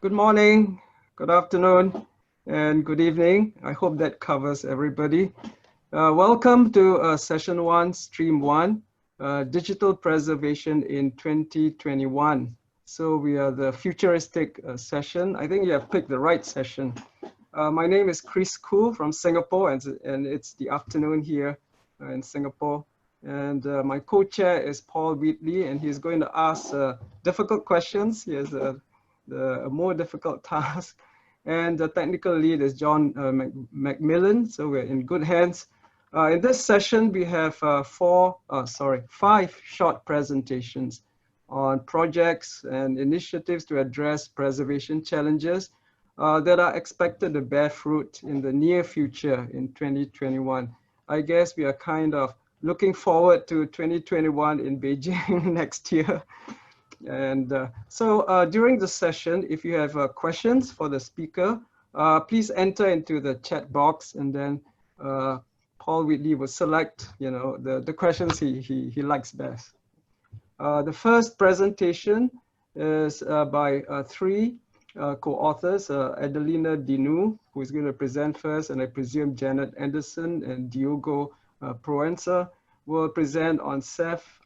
Good morning, good afternoon, and good evening. I hope that covers everybody. Welcome to session 1, stream 1, digital preservation in 2021. So we are the futuristic session. I think you have picked the right session. My name is Chris Koo from Singapore, and it's the afternoon here in Singapore. And my co-chair is Paul Wheatley, and he's going to ask difficult questions. He has a more difficult task. And the technical lead is John Macmillan, so we're in good hands. In this session, we have 5 short presentations on projects and initiatives to address preservation challenges that are expected to bear fruit in the near future in 2021. I guess we are kind of looking forward to 2021 in Beijing next year. And so during the session, if you have questions for the speaker, please enter into the chat box, and then Paul Wheatley will select, the questions he likes best. The first presentation is by 3 co-authors, Adelina Dinu, who is going to present first, and I presume Janet Anderson and Diogo Proença will present on Ceph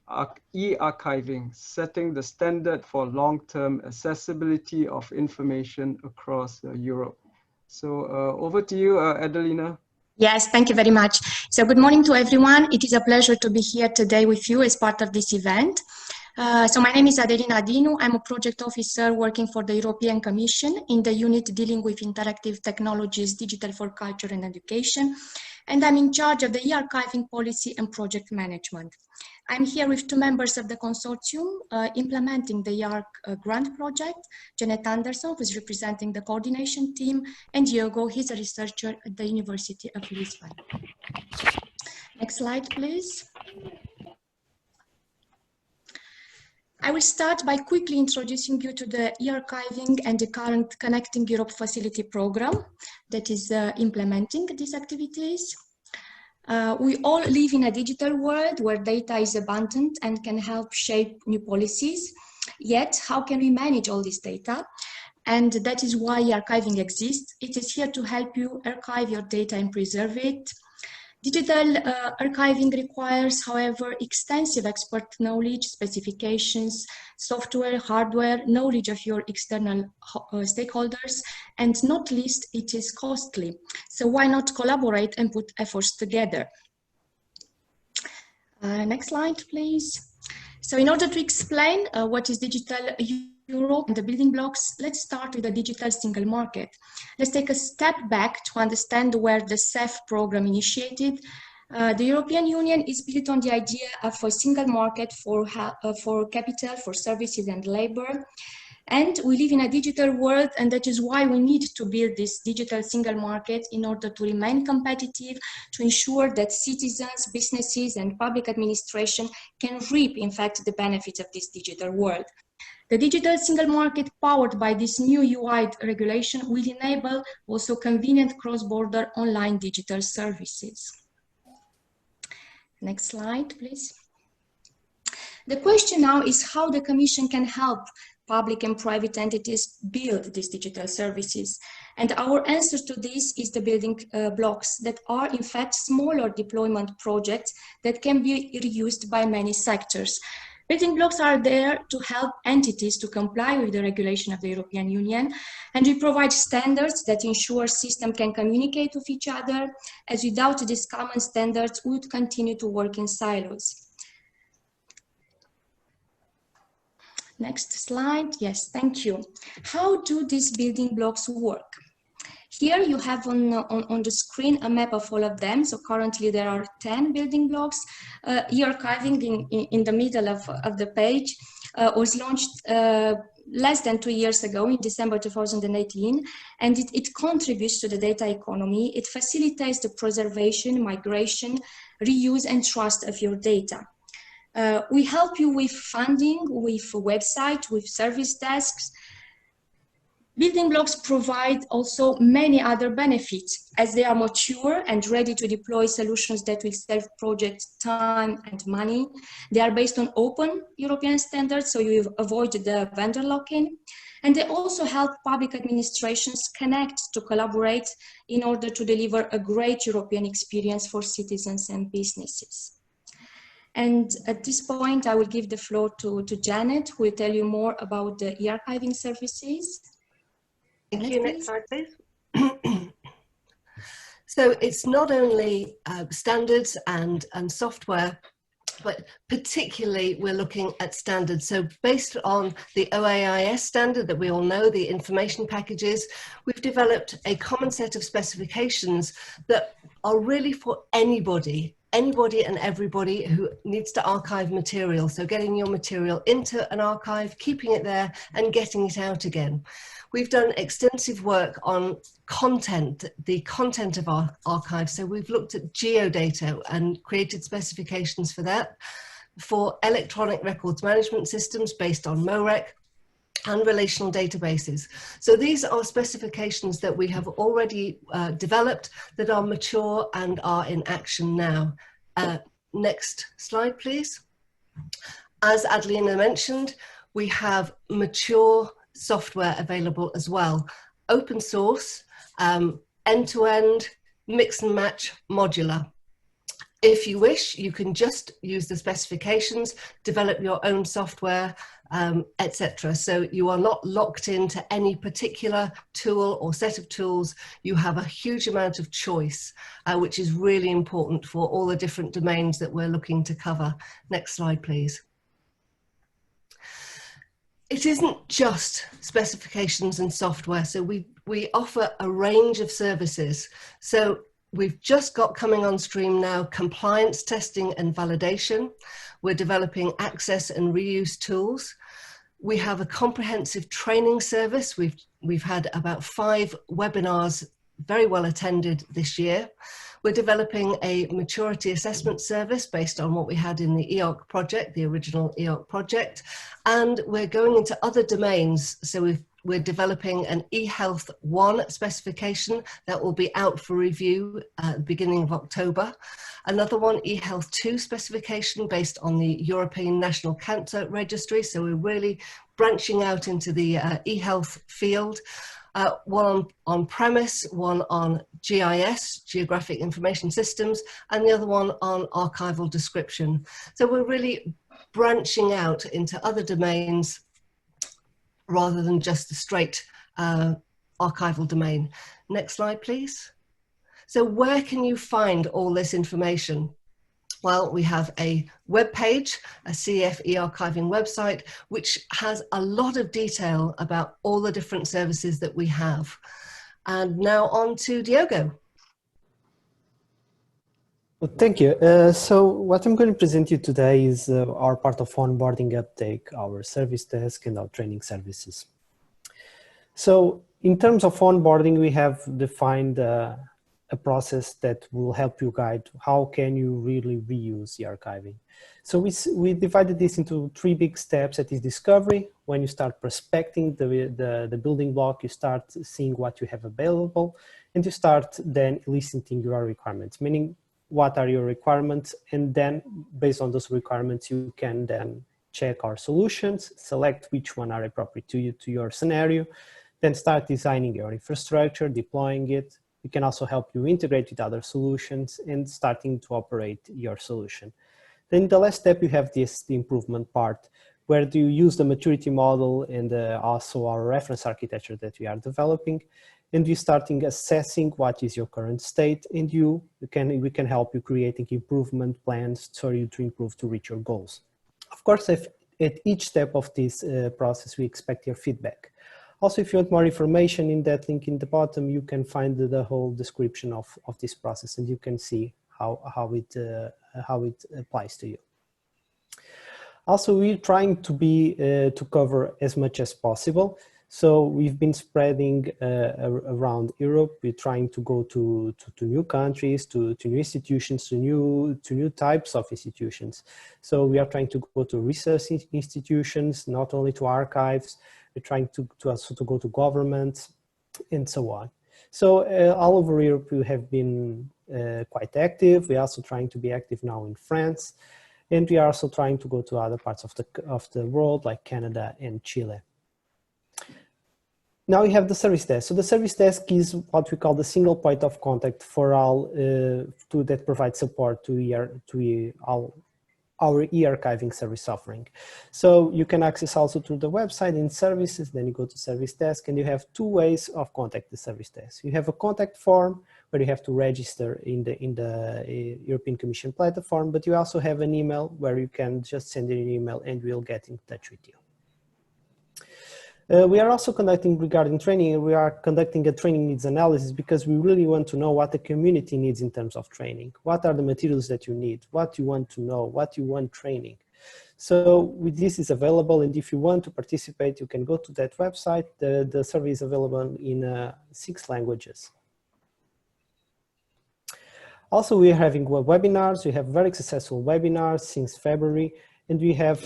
e-archiving, setting the standard for long-term accessibility of information across Europe. So over to you, Adelina. Yes, thank you very much. So good morning to everyone. It is a pleasure to be here today with you as part of this event. So my name is Adelina Dinu. I'm a project officer working for the European Commission in the unit dealing with interactive technologies, digital for culture and education. And I'm in charge of the e-archiving policy and project management. I'm here with 2 members of the consortium implementing the e-arch grant project, Janet Anderson, who is representing the coordination team, and Diogo, he's a researcher at the University of Lisbon. Next slide, please. I will start by quickly introducing you to the e-archiving and the current Connecting Europe Facility program that is implementing these activities. We all live in a digital world where data is abundant and can help shape new policies. Yet, how can we manage all this data? And that is why e-archiving exists. It is here to help you archive your data and preserve it. Digital archiving requires, however, extensive expert knowledge, specifications, software, hardware, knowledge of your external stakeholders, and not least, it is costly. So why not collaborate and put efforts together? Next slide, please. So in order to explain what is digital Europe and the building blocks, let's start with the digital single market. Let's take a step back to understand where the Ceph program initiated. The European Union is built on the idea of a single market for capital, for services and labor. And we live in a digital world, and that is why we need to build this digital single market in order to remain competitive, to ensure that citizens, businesses, and public administration can reap, in fact, the benefits of this digital world. The digital single market powered by this new UI regulation will enable also convenient cross-border online digital services. Next slide, please. The question now is how the Commission can help public and private entities build these digital services. And our answer to this is the building blocks that are in fact smaller deployment projects that can be reused by many sectors. Building blocks are there to help entities to comply with the regulation of the European Union, and we provide standards that ensure systems can communicate with each other, as without these common standards, we would continue to work in silos. Next slide. Yes, thank you. How do these building blocks work? Here you have on the screen a map of all of them. So currently there are 10 building blocks. E-archiving in the middle of the page was launched less than 2 years ago in December 2018, and it contributes to the data economy. It facilitates the preservation, migration, reuse, and trust of your data. We help you with funding, with a website, with service desks. Building blocks provide also many other benefits as they are mature and ready to deploy solutions that will save project time and money. They are based on open European standards, so you avoid the vendor lock-in. And they also help public administrations connect to collaborate in order to deliver a great European experience for citizens and businesses. And at this point, I will give the floor to Janet, who will tell you more about the e-archiving services. Thank you. Next slide, please. So it's not only standards and software, but particularly we're looking at standards. So based on the OAIS standard that we all know, the information packages, we've developed a common set of specifications that are really for anybody and everybody who needs to archive material. So getting your material into an archive, keeping it there and getting it out again. We've done extensive work on content, the content of our archive. So we've looked at geodata and created specifications for that, for electronic records management systems based on MOREC and relational databases. So these are specifications that we have already developed that are mature and are in action now. Next slide, please. As Adelina mentioned, we have mature software available as well. Open source, end-to-end, mix and match, modular. If you wish, you can just use the specifications, develop your own software, etc. So you are not locked into any particular tool or set of tools. You have a huge amount of choice, which is really important for all the different domains that we're looking to cover. Next slide, please. It isn't just specifications and software. So we offer a range of services. So we've just got coming on stream now compliance testing and validation. We're developing access and reuse tools. We have a comprehensive training service. We've had about 5 webinars very well attended this year. We're developing a maturity assessment service based on what we had in the EOC project, the original EOC project, and we're going into other domains. So we're developing an eHealth 1 specification that will be out for review at the beginning of October. Another one, eHealth 2 specification based on the European National Cancer Registry. So we're really branching out into the eHealth field. One on premise, one on GIS, Geographic Information Systems, and the other one on archival description. So we're really branching out into other domains rather than just the straight archival domain. Next slide, please. So where can you find all this information? Well, we have a web page, a CEF e-archiving website, which has a lot of detail about all the different services that we have. And now on to Diogo. Well, thank you. So what I'm going to present you today is our part of onboarding uptake, our service desk and our training services. So in terms of onboarding, we have defined a process that will help you guide how can you really reuse the archiving. So we divided this into 3 big steps. That is discovery. When you start prospecting the building block, you start seeing what you have available, and you start then eliciting your requirements, meaning what are your requirements, and then based on those requirements, you can then check our solutions, select which one are appropriate to you, to your scenario, then start designing your infrastructure, deploying it. We can also help you integrate with other solutions and starting to operate your solution. Then the last step, you have the improvement part, where do you use the maturity model and also our reference architecture that we are developing, and you're starting assessing what is your current state, and we can help you creating improvement plans for you to improve to reach your goals. Of course, at each step of this process, we expect your feedback. Also, if you want more information, in that link in the bottom, you can find the whole description of this process, and you can see how it applies to you. Also, we're trying to cover as much as possible. So we've been spreading around Europe. We're trying to go to new countries, to new institutions, to new types of institutions. So we are trying to go to research institutions, not only to archives. We're trying to also to go to governments and so on. So all over Europe, we have been quite active. We're also trying to be active now in France. And we are also trying to go to other parts of the world, like Canada and Chile. Now we have the service desk. So the service desk is what we call the single point of contact for all that provide support to our e-archiving service offering. So you can access also through the website in services, then you go to service desk, and you have two ways of contact the service desk. You have a contact form where you have to register in the European Commission platform, but you also have an email where you can just send an email and we'll get in touch with you. We are also conducting, regarding training, we are conducting a training needs analysis because we really want to know what the community needs in terms of training. What are the materials that you need? What you want to know? What you want training? So this is available, and if you want to participate, you can go to that website. The survey is available in 6 languages. Also, we are having webinars. We have very successful webinars since February. And we have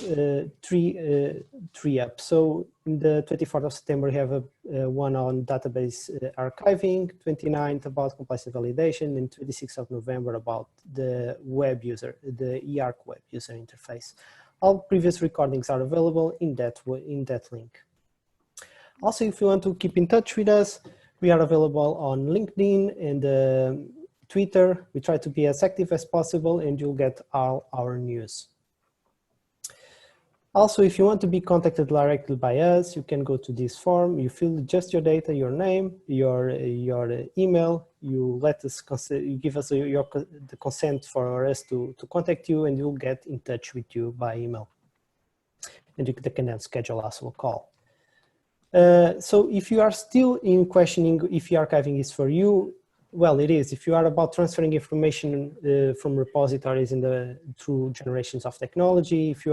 three up. So in the 24th of September, we have one on database archiving, 29th about complexity validation, and 26th of November about the web user, the eArch web user interface. All previous recordings are available in that link. Also, if you want to keep in touch with us, we are available on LinkedIn and Twitter. We try to be as active as possible, and you'll get all our news. Also, if you want to be contacted directly by us, you can go to this form. You fill just your data, your name, your email. You let us you give us the consent for us to contact you, and we'll get in touch with you by email. And you can then schedule also a call. So if you are still in questioning if e-archiving is for you, well, it is. If you are about transferring information from repositories through generations of technology, if you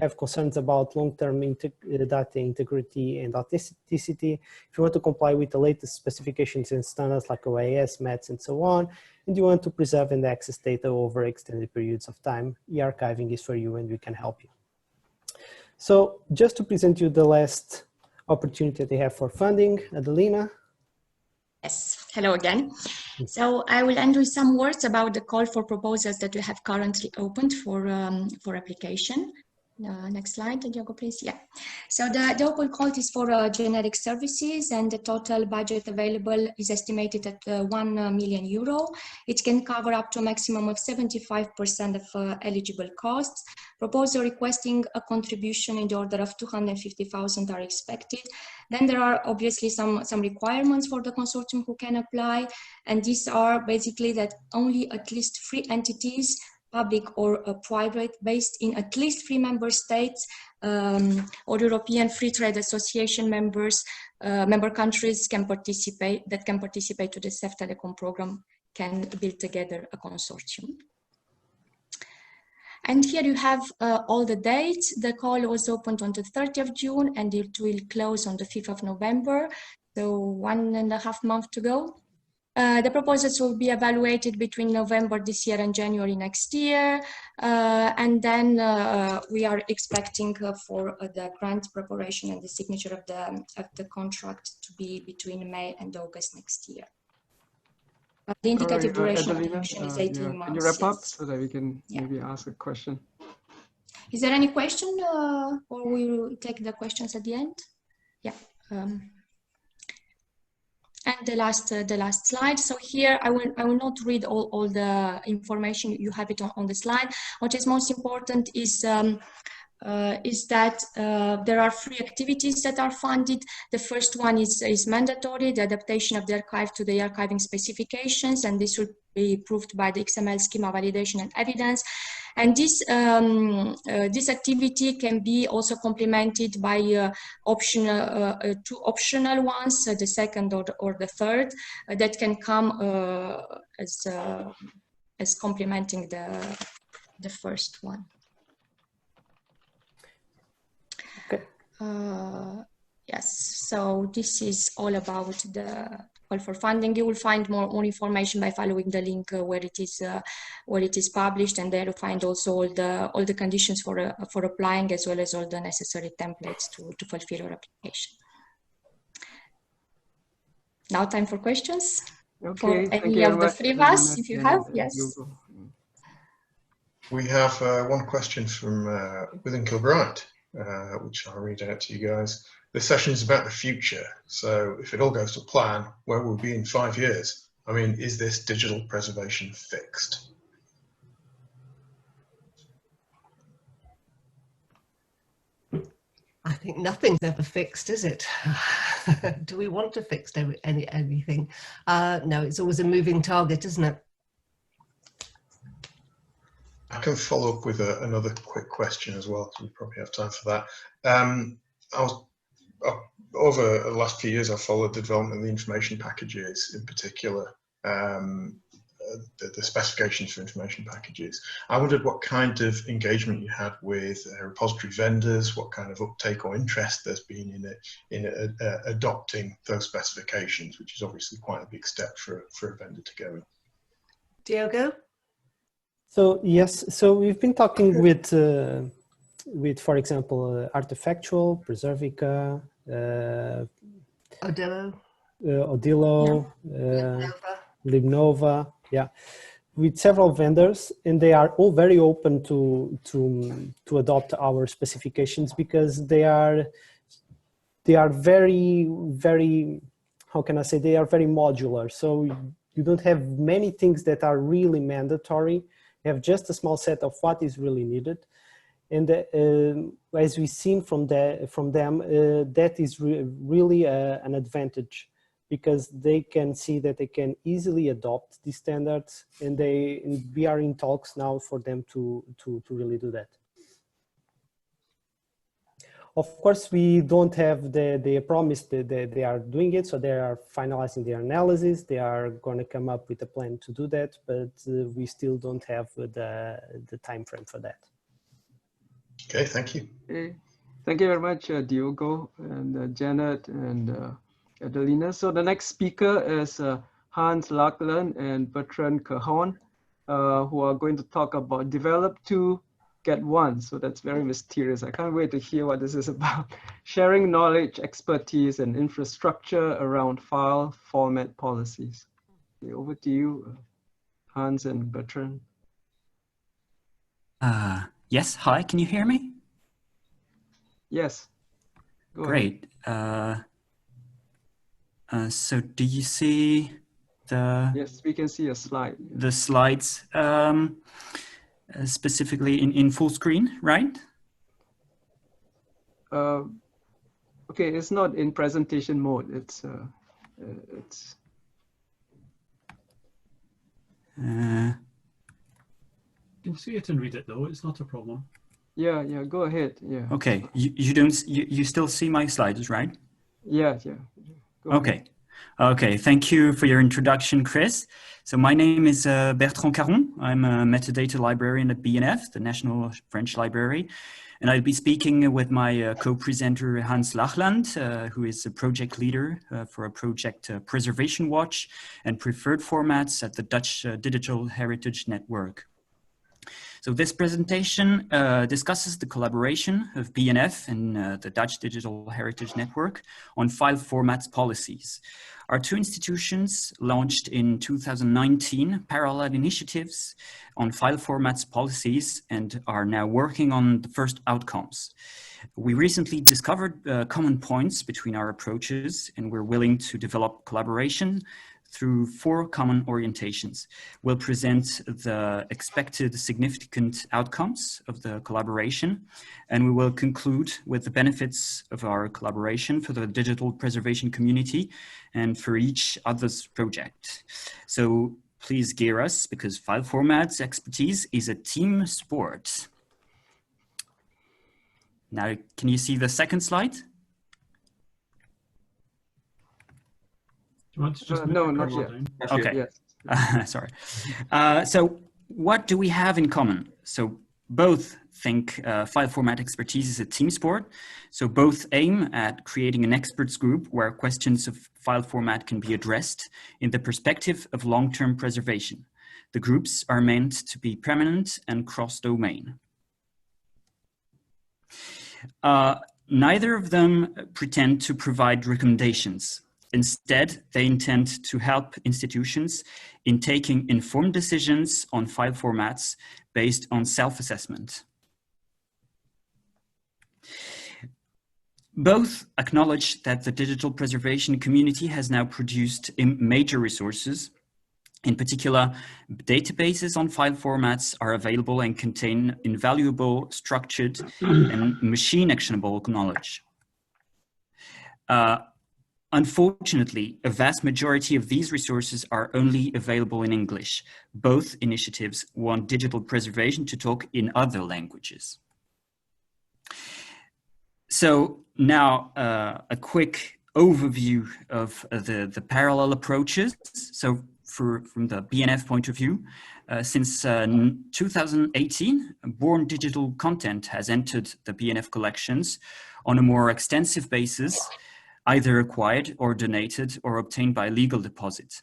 have concerns about long-term data integrity and authenticity, if you want to comply with the latest specifications and standards like OAS, METS, and so on, and you want to preserve and access data over extended periods of time, e-archiving is for you, and we can help you. So just to present you the last opportunity they have for funding, Adelina. Yes, hello again. So I will end with some words about the call for proposals that we have currently opened for application. Next slide, Diogo, please. Yeah. So the open call is for generic services, and the total budget available is estimated at 1 million euro. It can cover up to a maximum of 75% of eligible costs. Proposal requesting a contribution in the order of 250,000 are expected. Then there are obviously some requirements for the consortium who can apply, and these are basically that only at least 3 entities, public or private, based in at least 3 member states or European Free Trade Association member countries can participate to the CEF Telecom program, can build together a consortium. And here you have all the dates. The call was opened on the 30th of June and it will close on the 5th of November. So 1.5 months to go. The proposals will be evaluated between November this year and January next year. And then we are expecting for the grant preparation and the signature of the contract to be between May and August next year. The indicative duration of the mission is 18 months. Can you wrap up so that we can maybe ask a question? Is there any question or we will take the questions at the end? Yeah. And the last slide. So here I will not read all the information. You have it on the slide. What is most important is that there are 3 activities that are funded. The first one is mandatory, the adaptation of the archive to the archiving specifications, and this will be proved by the XML schema validation and evidence. And this activity can be also complemented by 2 optional ones, the second or the third, that can come as complementing the first one. Yes, so this is all about the call for funding. You will find more information by following the link where it is published, and there you find also all the conditions for applying, as well as all the necessary templates to fulfill your application. Now time for questions. Okay, For any of the three of us, if you have, yes. We have one question from within Kilbride, which I'll read out to you guys. This session is about the future. So if it all goes to plan, where will we be in 5 years? I mean, is this digital preservation fixed? I think nothing's ever fixed, is it? Do we want to fix anything? No, it's always a moving target, isn't it? I can follow up with another quick question as well, so we probably have time for that. Over the last few years, I've followed the development of the information packages, in particular, the specifications for information packages. I wondered what kind of engagement you had with repository vendors, what kind of uptake or interest there's been in adopting those specifications, which is obviously quite a big step for a vendor to go in. Diogo? So yes, so we've been talking with for example, Artifactual, Preservica, Odilo, Libnova, yeah, with several vendors, and they are all very open to adopt our specifications, because they are very, how can I say, they are very modular. So you don't have many things that are really mandatory. You have just a small set of what is really needed. And as we've seen from them, that is really an advantage, because they can see that they can easily adopt these standards, and we are in talks now for them to really do that. Of course, we don't have they promised that they are doing it, so they are finalizing their analysis. They are going to come up with a plan to do that, but we still don't have the time frame for that. Okay, thank you. Okay. Thank you very much, Diogo and Janet and Adelina. So the next speaker is Hans Lachlan and Bertrand Caron, who are going to talk about develop two, get one. So that's very mysterious. I can't wait to hear what this is about. Sharing knowledge, expertise, and infrastructure around file format policies. Okay, over to you, Hans and Bertrand. Yes, hi, can you hear me? Yes. Go Great. So do you see the... Yes, we can see a slide. The slides, specifically in full screen, right? Okay, it's not in presentation mode. It's You can see it and read it though, it's not a problem. yeah, go ahead. Yeah. Okay, you still see my slides, right? Yeah. Go Okay. Okay, thank you for your introduction, Chris. So my name is Bertrand Caron. I'm a metadata librarian at BNF, the National French Library. And I'll be speaking with my co-presenter Hans Lachland, who is a project leader for a project Preservation Watch and Preferred Formats at the Dutch Digital Heritage Network. So this presentation discusses the collaboration of BNF and the Dutch Digital Heritage Network on file formats policies. Our two institutions launched in 2019 parallel initiatives on file formats policies and are now working on the first outcomes. We recently discovered common points between our approaches, and we're willing to develop collaboration through 4 common orientations. We'll present the expected significant outcomes of the collaboration, and we will conclude with the benefits of our collaboration for the digital preservation community and for each other's project. So please gear us, because file formats expertise is a team sport. Now, can you see the second slide? Do you want to just no, not yet. Okay. Yes. Sorry. So what do we have in common? So both think file format expertise is a team sport. So both aim at creating an experts group where questions of file format can be addressed in the perspective of long-term preservation. The groups are meant to be permanent and cross-domain. Neither of them pretend to provide recommendations. Instead, they intend to help institutions in taking informed decisions on file formats based on self-assessment. Both acknowledge that the digital preservation community has now produced major resources. In particular, databases on file formats are available and contain invaluable, structured, and machine actionable knowledge. Unfortunately, a vast majority of these resources are only available in English. Both initiatives want digital preservation to talk in other languages. So now a quick overview of the parallel approaches. So from the BNF point of view, since 2018, Born Digital content has entered the BNF collections on a more extensive basis, either acquired or donated or obtained by legal deposit.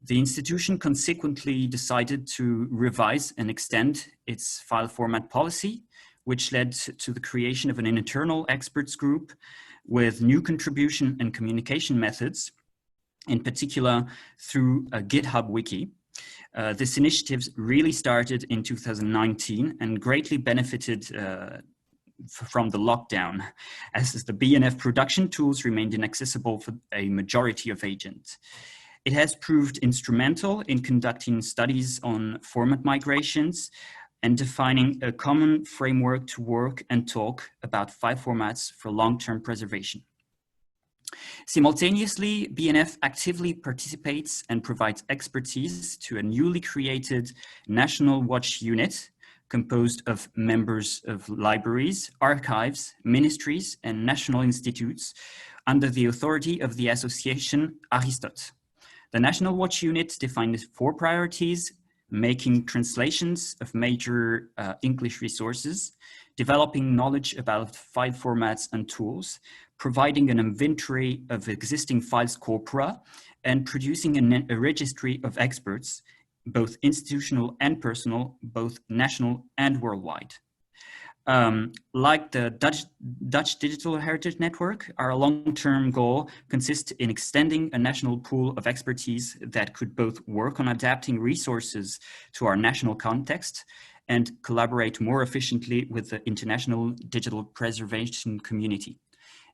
The institution consequently decided to revise and extend its file format policy, which led to the creation of an internal experts group with new contribution and communication methods, in particular through a GitHub wiki. This initiative really started in 2019 and greatly benefited from the lockdown, as the BNF production tools remained inaccessible for a majority of agents. It has proved instrumental in conducting studies on format migrations and defining a common framework to work and talk about file formats for long-term preservation. Simultaneously, BNF actively participates and provides expertise to a newly created National Watch Unit composed of members of libraries, archives, ministries, and national institutes under the authority of the association Aristote. The National Watch Unit defined 4 priorities: making translations of major English resources, developing knowledge about file formats and tools, providing an inventory of existing files corpora, and producing a registry of experts, both institutional and personal, both national and worldwide. Like the Dutch Digital Heritage Network, our long-term goal consists in extending a national pool of expertise that could both work on adapting resources to our national context and collaborate more efficiently with the international digital preservation community.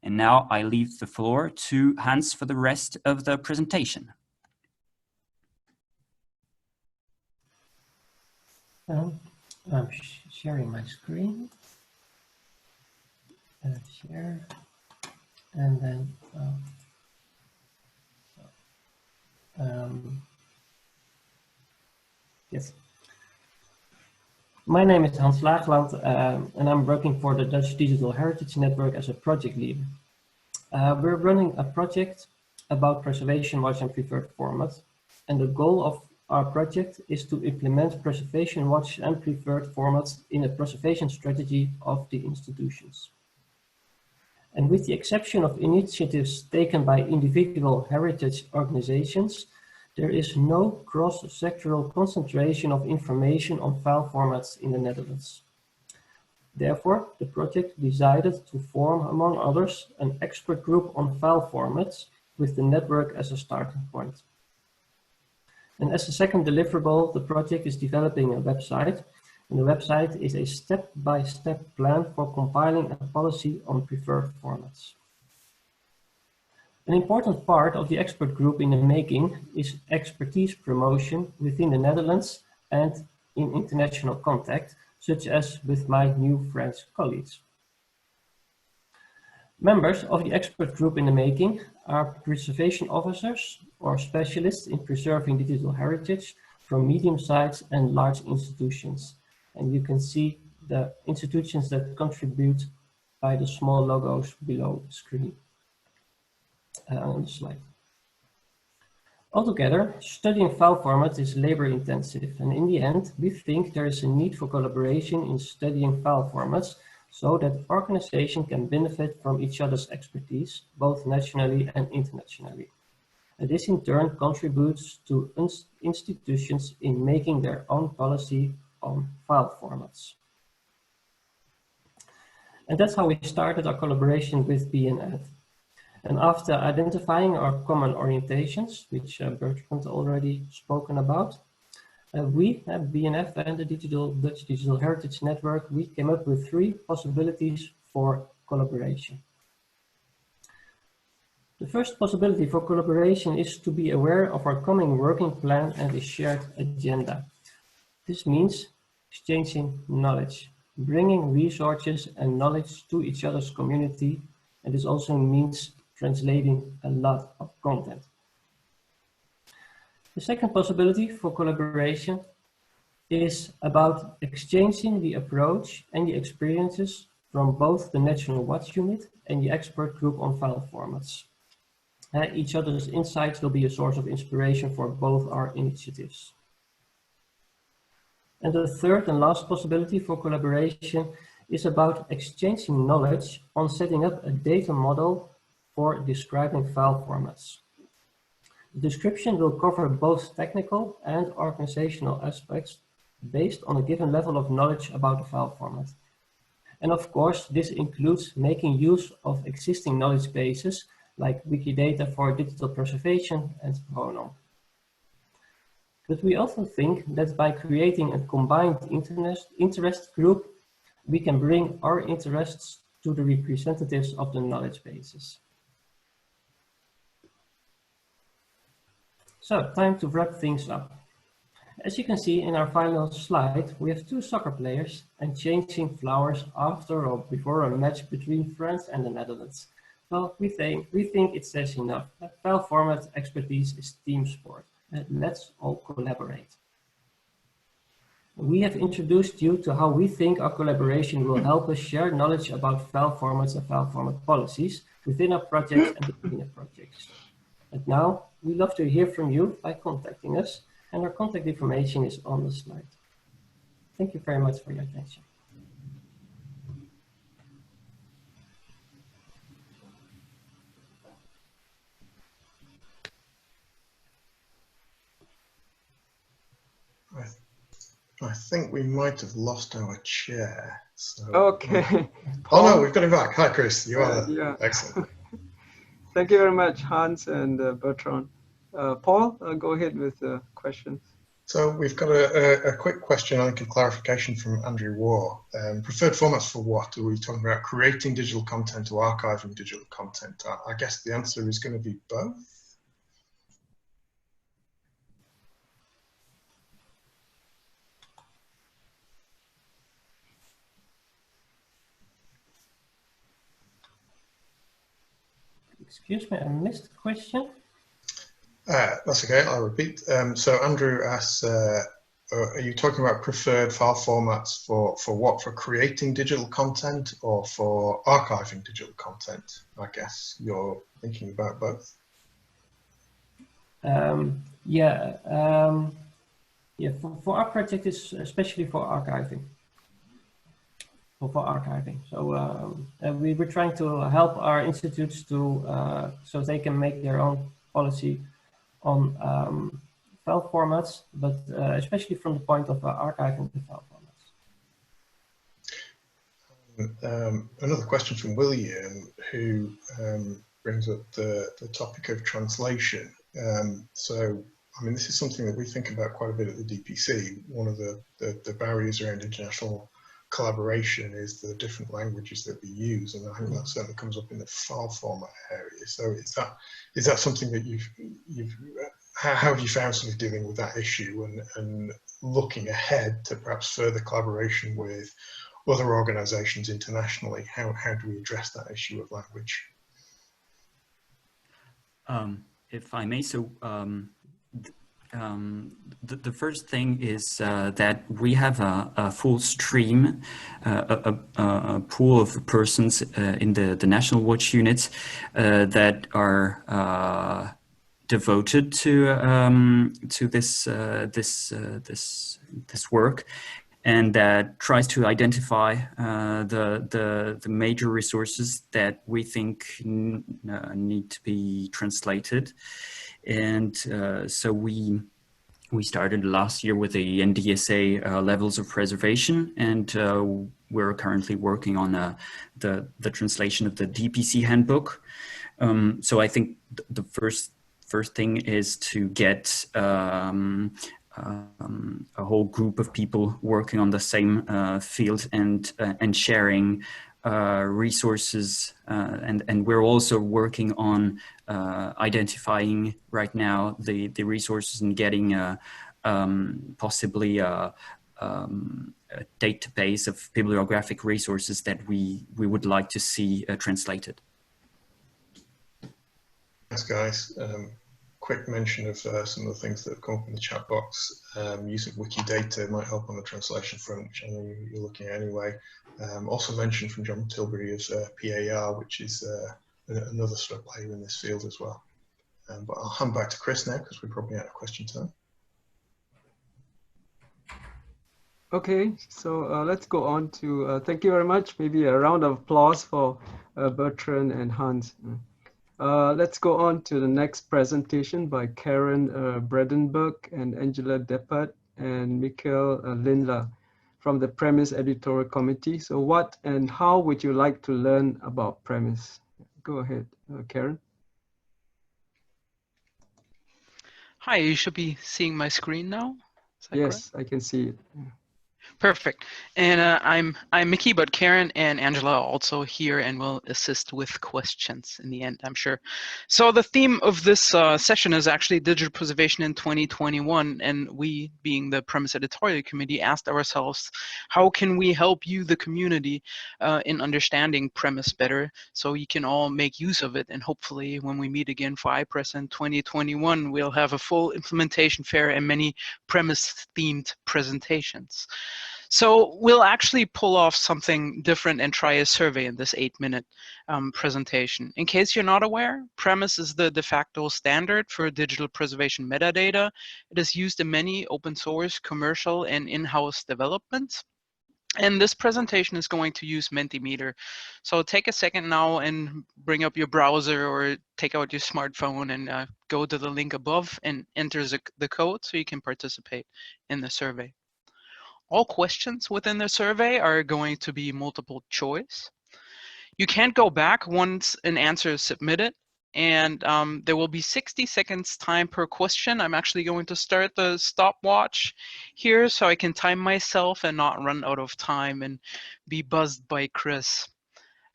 And now I leave the floor to Hans for the rest of the presentation. I'm sharing my screen. Share, and then yes. My name is Hans Laagland, and I'm working for the Dutch Digital Heritage Network as a project leader. We're running a project about preservation watch and preferred formats, and the goal of our project is to implement preservation watch and preferred formats in a preservation strategy of the institutions. And with the exception of initiatives taken by individual heritage organizations, there is no cross-sectoral concentration of information on file formats in the Netherlands. Therefore, the project decided to form, among others, an expert group on file formats with the network as a starting point. And as a second deliverable, the project is developing a website, and the website is a step-by-step plan for compiling a policy on preferred formats. An important part of the expert group in the making is expertise promotion within the Netherlands and in international contact, such as with my new French colleagues. Members of the expert group in the making are preservation officers or specialists in preserving digital heritage from medium-sized and large institutions. And you can see the institutions that contribute by the small logos below the screen on the slide. Altogether, studying file formats is labor intensive, and in the end, we think there is a need for collaboration in studying file formats so that organizations can benefit from each other's expertise, both nationally and internationally. And this in turn contributes to institutions in making their own policy on file formats. And that's how we started our collaboration with BNF. And after identifying our common orientations, which Bertrand already spoken about, we at BNF and the Dutch Digital Heritage Network, we came up with 3 possibilities for collaboration. The first possibility for collaboration is to be aware of our coming working plan and a shared agenda. This means exchanging knowledge, bringing resources and knowledge to each other's community, and this also means translating a lot of content. The second possibility for collaboration is about exchanging the approach and the experiences from both the National Watch Unit and the expert group on file formats. Each other's insights will be a source of inspiration for both our initiatives. And the third and last possibility for collaboration is about exchanging knowledge on setting up a data model for describing file formats. The description will cover both technical and organizational aspects based on a given level of knowledge about the file format. And of course, this includes making use of existing knowledge bases like Wikidata for digital preservation and Pronom. But we also think that by creating a combined interest group, we can bring our interests to the representatives of the knowledge bases. So, time to wrap things up. As you can see in our final slide, we have 2 soccer players and changing flowers after or before a match between France and the Netherlands. Well, we think it says enough. File format expertise is team sport. Let's all collaborate. We have introduced you to how we think our collaboration will help us share knowledge about file formats and file format policies within our projects and between our projects. And now, we'd love to hear from you by contacting us, and our contact information is on the slide. Thank you very much for your attention. I think we might have lost our chair. So. Okay. Oh no, we've got him back. Hi, Chris. You are there. Yeah. Excellent. Thank you very much, Hans and Bertrand. Paul, go ahead with the questions. So we've got a quick question, I think, a clarification from Andrew Waugh. Preferred formats for what? Are we talking about creating digital content or archiving digital content? I guess the answer is going to be both. Excuse me, I missed the question. That's okay, I'll repeat. So Andrew asks, are you talking about preferred file formats for what? For creating digital content or for archiving digital content? I guess you're thinking about both. Yeah, for our project, it's especially for archiving. For archiving. So we were trying to help our institutes to so they can make their own policy on file formats, but especially from the point of archiving the file formats. Another question from William, who brings up the topic of translation. So, I mean, this is something that we think about quite a bit at the DPC. One of the barriers around international collaboration is the different languages that we use, and I think that certainly comes up in the file format area. So is that something that how have you found sort of dealing with that issue and looking ahead to perhaps further collaboration with other organizations internationally? How do we address that issue of language? If I may, so the first thing is that we have a full stream, a pool of persons in the National Watch units that are devoted to this work, and that tries to identify the major resources that we think need to be translated. And so we started last year with the NDSA levels of preservation, and we're currently working on the translation of the DPC handbook. So I think the first thing is to get a whole group of people working on the same field and sharing resources, and we're also working on identifying right now the resources and getting possibly a database of bibliographic resources that we would like to see translated. Thanks, guys. Quick mention of some of the things that have come up in the chat box. Use of Wikidata might help on the translation front, which I know you're looking at anyway. Also mentioned from John Tilbury of PAR, which is another sort of player in this field as well. But I'll hand back to Chris now, because we're probably out of question time. Okay, so let's go on to, thank you very much. Maybe a round of applause for Bertrand and Hans. Let's go on to the next presentation by Karen Bredenberg and Angela Deppert and Mikkel Lindler from the Premise Editorial Committee. So what and how would you like to learn about Premise? Go ahead, Karen. Hi, you should be seeing my screen now. Yes, correct? I can see it. Yeah. Perfect. And I'm Mickey, but Karen and Angela are also here and will assist with questions in the end, I'm sure. So the theme of this session is actually digital preservation in 2021, and we, being the Premise Editorial Committee, asked ourselves, how can we help you, the community, in understanding Premise better, so you can all make use of it, and hopefully when we meet again for IPRES in 2021, we'll have a full implementation fair and many Premise-themed presentations. So we'll actually pull off something different and try a survey in this 8-minute presentation. In case you're not aware, Premise is the de facto standard for digital preservation metadata. It is used in many open source, commercial, and in-house developments. And this presentation is going to use Mentimeter. So take a second now and bring up your browser or take out your smartphone and go to the link above and enter the code so you can participate in the survey. All questions within the survey are going to be multiple choice. You can't go back once an answer is submitted, and there will be 60 seconds time per question. I'm actually going to start the stopwatch here so I can time myself and not run out of time and be buzzed by Chris.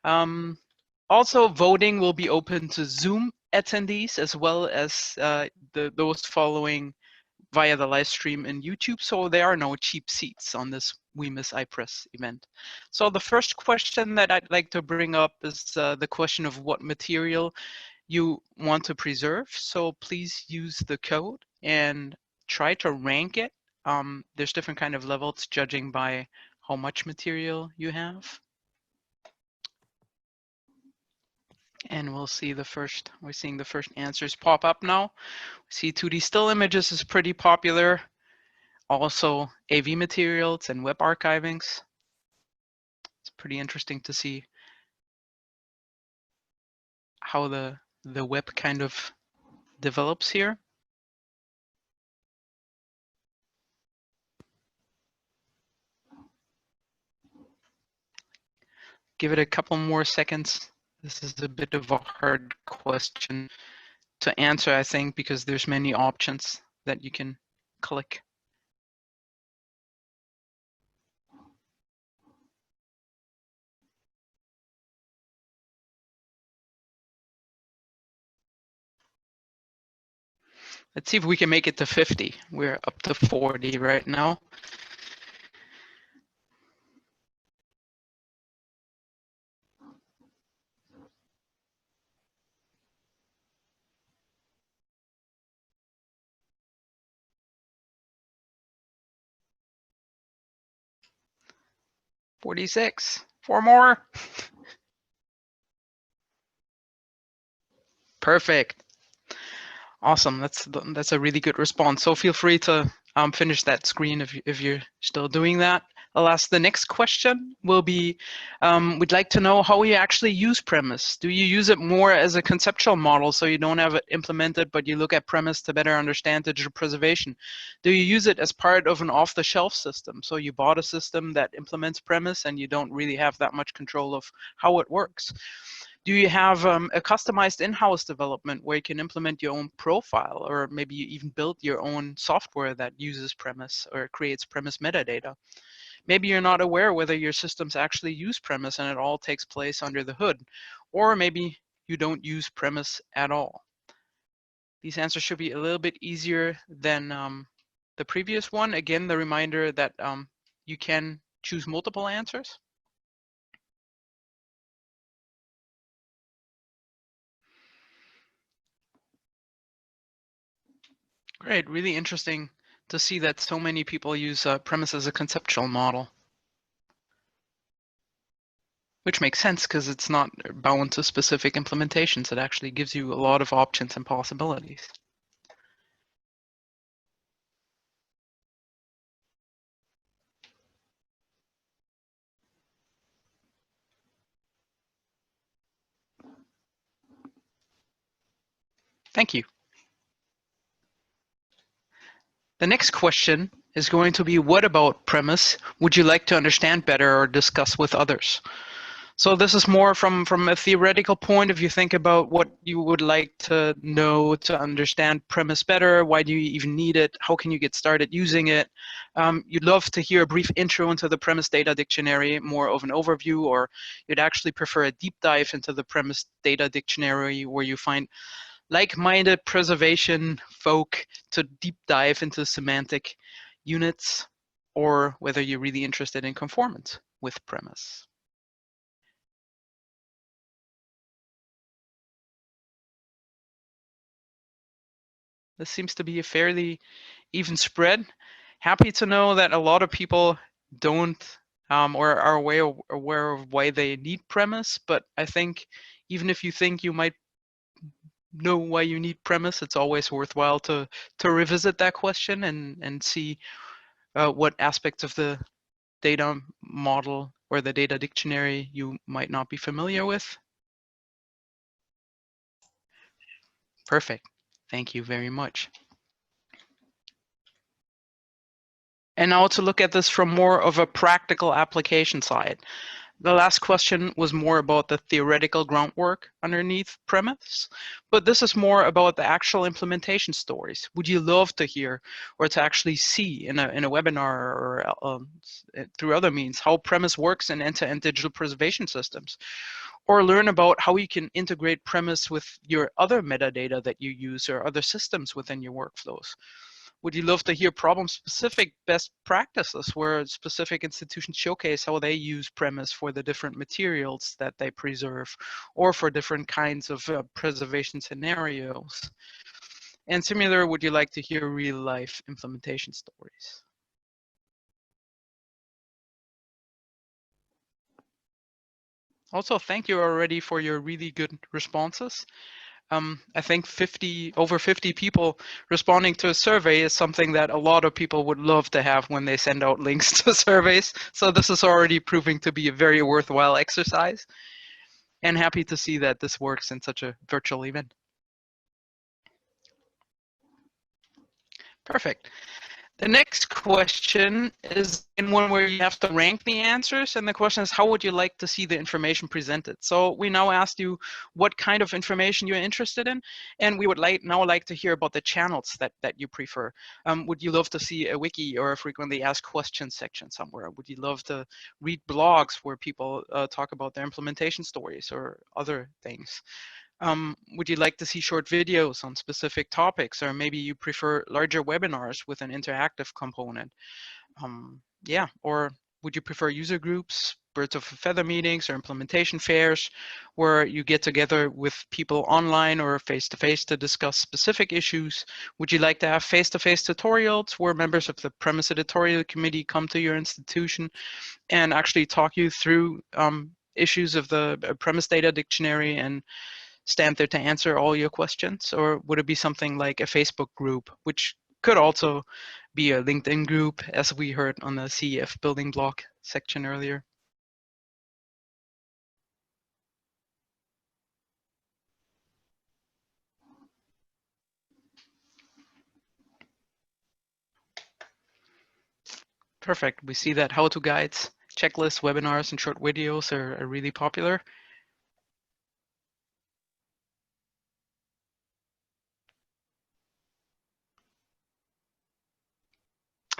Also, voting will be open to Zoom attendees as well as those following via the live stream in YouTube, so there are no cheap seats on this We Miss IPRES event. So the first question that I'd like to bring up is the question of what material you want to preserve. So please use the code and try to rank it. There's different kind of levels judging by how much material you have. And we're seeing the first answers pop up now. We see 2D still images is pretty popular. Also AV materials and web archivings. It's pretty interesting to see how the web kind of develops here. Give it a couple more seconds. This is a bit of a hard question to answer, I think, because there's many options that you can click. Let's see if we can make it to 50. We're up to 40 right now. $46. 4 more. Perfect. Awesome. That's a really good response. So feel free to finish that screen if you're still doing that. Alas, the next question will be, we'd like to know how you actually use premise. Do you use it more as a conceptual model so you don't have it implemented, but you look at premise to better understand digital preservation? Do you use it as part of an off-the-shelf system? So you bought a system that implements premise and you don't really have that much control of how it works. Do you have a customized in-house development where you can implement your own profile, or maybe you even build your own software that uses premise or creates premise metadata? Maybe you're not aware whether your systems actually use premise and it all takes place under the hood, or maybe you don't use premise at all. These answers should be a little bit easier than the previous one. Again, the reminder that you can choose multiple answers. Great, really interesting to see that so many people use premise as a conceptual model. Which makes sense because it's not bound to specific implementations. It actually gives you a lot of options and possibilities. Thank you. The next question is going to be, what about premise would you like to understand better or discuss with others? So this is more from a theoretical point. If you think about what you would like to know to understand premise better, why do you even need it? How can you get started using it? You'd love to hear a brief intro into the premise data dictionary, more of an overview, or you'd actually prefer a deep dive into the premise data dictionary where you find like-minded preservation folk to deep dive into semantic units, or whether you're really interested in conformance with premise. This seems to be a fairly even spread. Happy to know that a lot of people don't or are aware of why they need premise, but I think even if you think you might know why you need premise, it's always worthwhile to revisit that question and see what aspects of the data model or the data dictionary you might not be familiar with. Perfect. Thank you very much. And now to look at this from more of a practical application side. The last question was more about the theoretical groundwork underneath premise, but this is more about the actual implementation stories. Would you love to hear or to actually see in a webinar or through other means how premise works in end-to-end digital preservation systems? Or learn about how you can integrate premise with your other metadata that you use or other systems within your workflows? Would you love to hear problem-specific best practices where specific institutions showcase how they use premise for the different materials that they preserve or for different kinds of preservation scenarios? And similar, would you like to hear real-life implementation stories? Also, thank you already for your really good responses. I think over 50 people responding to a survey is something that a lot of people would love to have when they send out links to surveys. So this is already proving to be a very worthwhile exercise, and happy to see that this works in such a virtual event. Perfect. The next question is in one where you have to rank the answers, and the question is, how would you like to see the information presented? So we now asked you what kind of information you're interested in, and we would now like to hear about the channels that you prefer. Would you love to see a wiki or a frequently asked questions section somewhere? Would you love to read blogs where people talk about their implementation stories or other things? Would you like to see short videos on specific topics, or maybe you prefer larger webinars with an interactive component? Yeah, or would you prefer user groups, birds of a feather meetings, or implementation fairs where you get together with people online or face-to-face to discuss specific issues? Would you like to have face-to-face tutorials where members of the premise editorial committee come to your institution and actually talk you through issues of the premise data dictionary and stand there to answer all your questions, or would it be something like a Facebook group, which could also be a LinkedIn group, as we heard on the CEF building block section earlier? Perfect. We see that how-to guides, checklists, webinars, and short videos are really popular.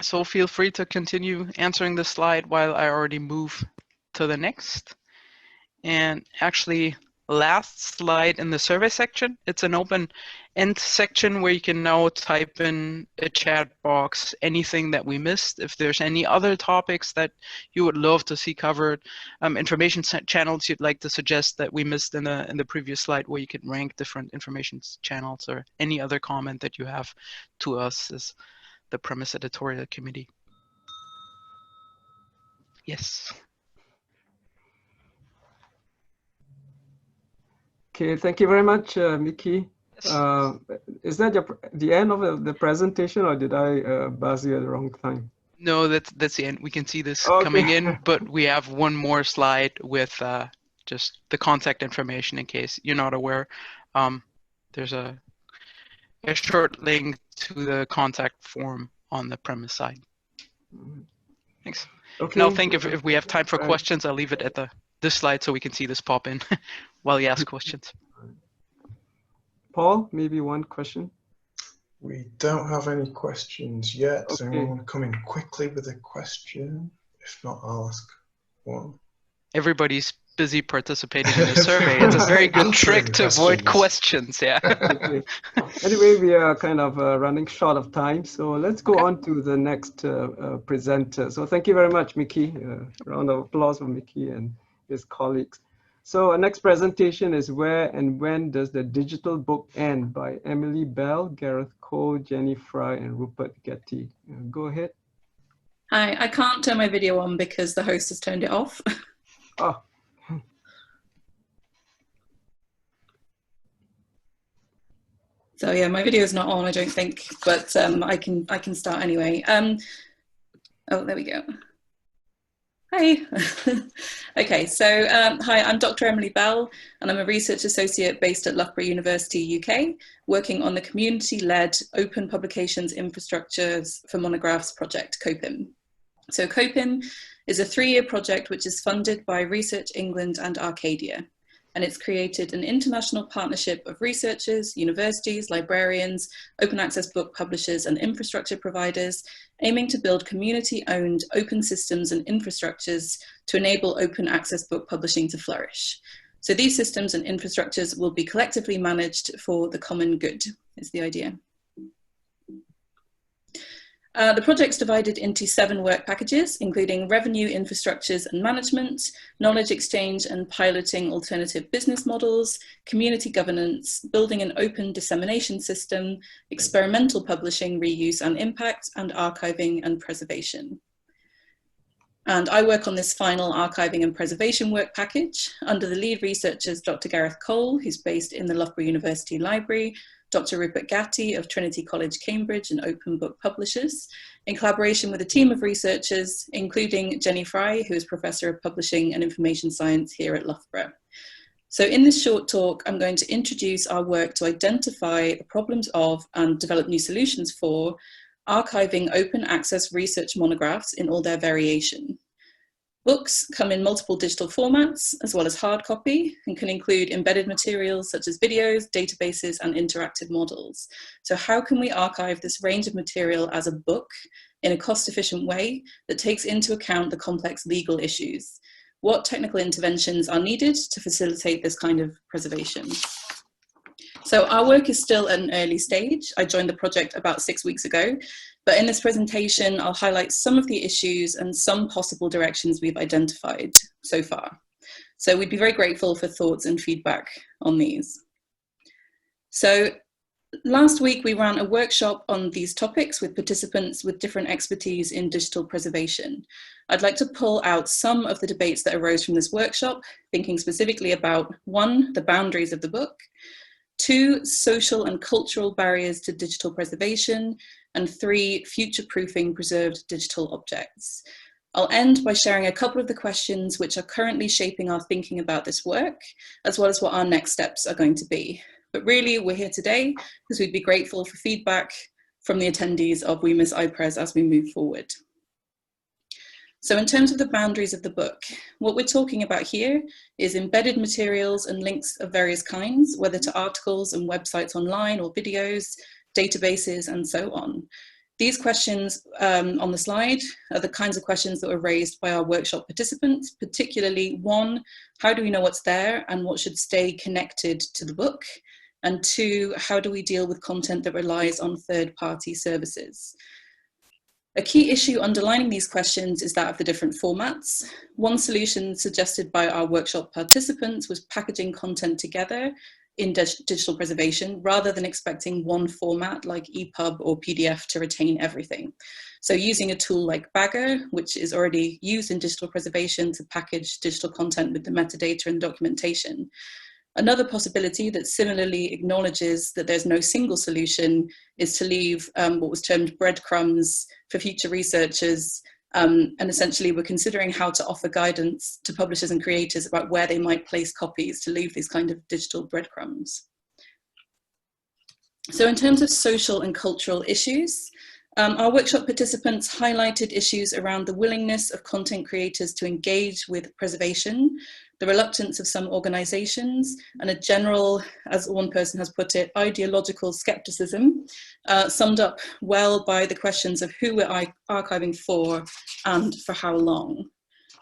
So feel free to continue answering the slide while I already move to the next. And actually, last slide in the survey section, it's an open end section where you can now type in a chat box anything that we missed. If there's any other topics that you would love to see covered, information channels you'd like to suggest that we missed in the previous slide, where you could rank different information channels, or any other comment that you have to us as the Premise editorial committee. Yes. Okay, thank you very much, Mickey. Yes. Is that the end of the presentation, or did I buzz you at the wrong time? No, that's the end. We can see this coming in, but we have one more slide with just the contact information in case you're not aware. There's a short link to the contact form on the Premise side. Thanks. Okay. And I'll think if we have time for questions, I'll leave it at this slide so we can see this pop in while you ask questions. Paul, maybe one question? We don't have any questions yet. Does Okay. anyone want to come in quickly with a question? If not, I'll ask one. Everybody's busy participating in the survey. It's a very good trick to avoid questions. Yeah. Okay. Anyway, we are kind of running short of time, so let's go on to the next presenter. So thank you very much, Mickey. Round of applause for Mickey and his colleagues. So our next presentation is Where and When Does the Digital Book End by Emily Bell, Gareth Cole, Jenny Fry, and Rupert Getty. Go ahead. Hi, I can't turn my video on because the host has turned it off. Oh. So yeah, my video is not on, I don't think, but I can start anyway. Oh, there we go. Hi. Okay, so hi, I'm Dr. Emily Bell, and I'm a research associate based at Loughborough University, UK, working on the community-led open publications infrastructures for monographs project, COPIM. So COPIM is a 3-year project which is funded by Research England and Arcadia. And it's created an international partnership of researchers, universities, librarians, open access book publishers, and infrastructure providers, aiming to build community-owned open systems and infrastructures to enable open access book publishing to flourish. So these systems and infrastructures will be collectively managed for the common good, is the idea. The project's divided into 7 work packages, including revenue, infrastructures and management, knowledge exchange and piloting alternative business models, community governance, building an open dissemination system, experimental publishing, reuse and impact, and archiving and preservation. And I work on this final archiving and preservation work package under the lead researchers, Dr. Gareth Cole, who's based in the Loughborough University Library, Dr. Rupert Gatty of Trinity College, Cambridge, and Open Book Publishers, in collaboration with a team of researchers, including Jenny Fry, who is Professor of Publishing and Information Science here at Loughborough. So in this short talk, I'm going to introduce our work to identify the problems of and develop new solutions for archiving open access research monographs in all their variation. Books come in multiple digital formats, as well as hard copy, and can include embedded materials such as videos, databases, and interactive models. So how can we archive this range of material as a book in a cost-efficient way that takes into account the complex legal issues? What technical interventions are needed to facilitate this kind of preservation? So our work is still at an early stage. I joined the project about 6 weeks ago, but in this presentation, I'll highlight some of the issues and some possible directions we've identified so far. So we'd be very grateful for thoughts and feedback on these. So last week, we ran a workshop on these topics with participants with different expertise in digital preservation. I'd like to pull out some of the debates that arose from this workshop, thinking specifically about 1, the boundaries of the book, 2, social and cultural barriers to digital preservation, and 3, future-proofing preserved digital objects. I'll end by sharing a couple of the questions which are currently shaping our thinking about this work, as well as what our next steps are going to be. But really, we're here today because we'd be grateful for feedback from the attendees of We Miss iPres as we move forward. So in terms of the boundaries of the book, what we're talking about here is embedded materials and links of various kinds, whether to articles and websites online or videos, databases, and so on. These questions on the slide are the kinds of questions that were raised by our workshop participants, particularly 1, how do we know what's there and what should stay connected to the book? And 2, how do we deal with content that relies on third-party services? A key issue underlining these questions is that of the different formats. One solution suggested by our workshop participants was packaging content together in digital preservation rather than expecting one format like EPUB or PDF to retain everything. So using a tool like Bagger, which is already used in digital preservation to package digital content with the metadata and documentation. Another possibility that similarly acknowledges that there's no single solution is to leave what was termed breadcrumbs for future researchers. And essentially we're considering how to offer guidance to publishers and creators about where they might place copies to leave these kind of digital breadcrumbs. So in terms of social and cultural issues, our workshop participants highlighted issues around the willingness of content creators to engage with preservation, the reluctance of some organizations, and a general, as one person has put it, ideological skepticism, summed up well by the questions of who we're archiving for and for how long.